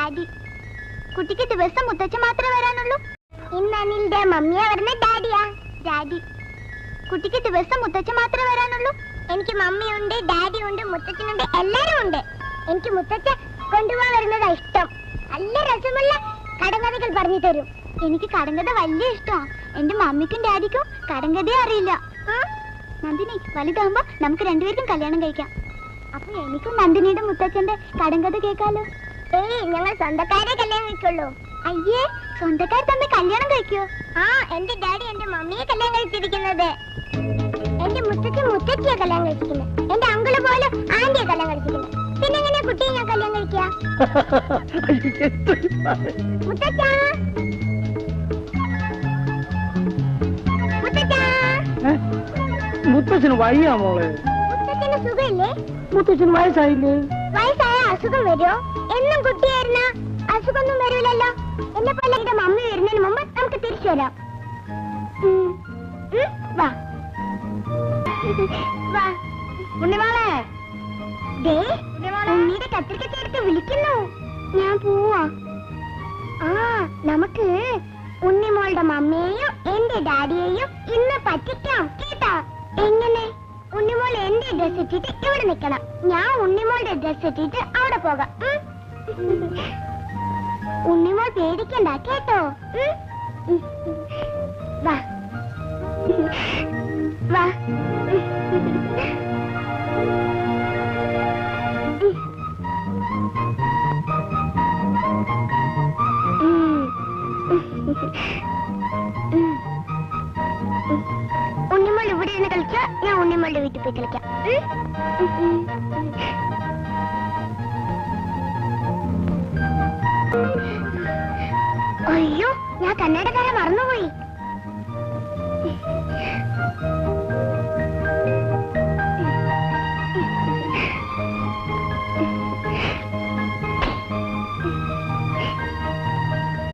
Daddy. കുട്ടിക്ക് ദിവസം മുത്തച്ഛൻ മാത്രമേ വരാനുള്ളൂ. ഇന്ന് അനിലിന്റെ മമ്മിയാ വരുന്ന ഡാഡിയാ. ഡാഡി. കുട്ടിക്ക് ദിവസം മുത്തച്ഛൻ മാത്രമേ വരാനുള്ളൂ. എനിക്ക് മമ്മിയുണ്ട്, ഡാഡിയുണ്ട്, മുത്തച്ഛനുണ്ട്, എല്ലാരും ഉണ്ട്. എനിക്ക് മുത്തച്ഛൻ കൊണ്ടുപോകാൻ വരുന്നതാ ഇഷ്ടം. നല്ല രസമുള്ള കടങ്കഥകൾ പറഞ്ഞു തരും. എനിക്ക് കടങ്കഥ വലിയ ഇഷ്ടമാണ്. എന്റെ മമ്മിക്കും ഡാഡിക്കും കടങ്കഥയെ അറിയില്ല. നന്ദിനി, വലുതാകുമ്പോ നമുക്ക് രണ്ടുപേർക്കും കല്യാണം കഴിക്കാം. അപ്പൊ എനിക്കും നന്ദിനിയുടെ മുത്തച്ഛന്റെ കടങ്കഥ കേൾക്കാലോ. ഏയ്, ഞങ്ങൾ സ്വന്തക്കാരെ കല്യാണം കഴിക്കുള്ളൂ. അയ്യേ, സ്വന്തക്കാർ തമ്മിൽ കല്യാണം കഴിക്കോ? ആ, എന്റെ ഡാഡി എന്റെ മമ്മിയെ കല്യാണം കഴിച്ചിരിക്കുന്നത്. എന്റെ മുത്തച്ഛൻ മുത്തച്ഛിയെ കല്യാണം കഴിച്ചിരിക്കുന്നത്. എന്റെ അങ്കിള് പോലും ആന്റിയെ കല്യാണം കഴിച്ചിരിക്കുന്നത്. പിന്നെ എങ്ങനെ കുട്ടിയെ ഞാൻ കല്യാണം കഴിക്കുക? മുത്തച്ഛാ, മുത്തച്ഛന് വയ്യ മോളെ. മുത്തച്ഛന് സുഖമില്ലേ? മുത്തച്ഛന് വയസ്സായില്ലേ? വയസ്സായ അസുഖം വരുമോ? എന്നും കുട്ടിയായിരുന്ന അസുഖമൊന്നും വരൂലല്ലോ. എന്നെ പോലെ എന്റെ മമ്മി വരുന്നതിന് മുമ്പ് നമുക്ക് തിരിച്ചു വരാം. വാ വാ ഉണ്ണിമോളെ. ദേ, ഉണ്ണിയുടെ കത്തിരിക്ക ചേർത്ത് വിളിക്കുന്നു. ഞാൻ പോവാ. ആ, നമുക്ക് ഉണ്ണിമോളുടെ മമ്മിയെയും എന്റെ ഡാഡിയെയും ഇന്ന് പറ്റിക്കാം കേട്ടാ? എങ്ങനെ? ഉണ്ണിമോൾ എന്റെ ഡ്രസ് ഇട്ടിട്ട് ഇവിടെ നിൽക്കണം. ഞാൻ ഉണ്ണിമോളുടെ ഡ്രസ് ഇട്ടിട്ട് അവിടെ പോകാം. ഉണ്ണിമോൾ പേടിക്കണ്ട കേട്ടോ. വാ വാ. ഉണ്ണിമോൾ ഇവിടെ ഇരുന്ന് കളിച്ചോ, ഞാൻ ഉണ്ണിമോളുടെ വീട്ടിൽ പോയി കളിക്കാം. അയ്യോ, ഞാൻ കന്നഡക്കാരെ മറന്നുപോയി.